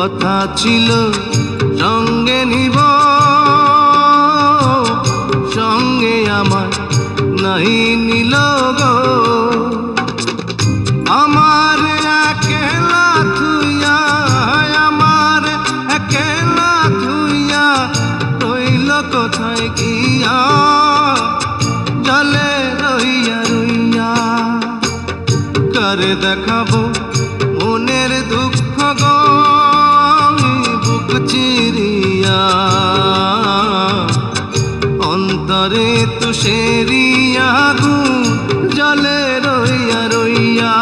কথা ছিল সঙ্গে নিব, সঙ্গে আমার নাই নিল গো। আমার একলা থুইয়া, আমার একলা থুইয়া রইল কোথায় গিয়া, জলে রইয়া রইয়া। কারে দেখাবো মনের দুঃখ গো আমি বুক চিরিয়া, অন্তরে তুষেরিয়া আগুন জলে রইয়া রইয়া।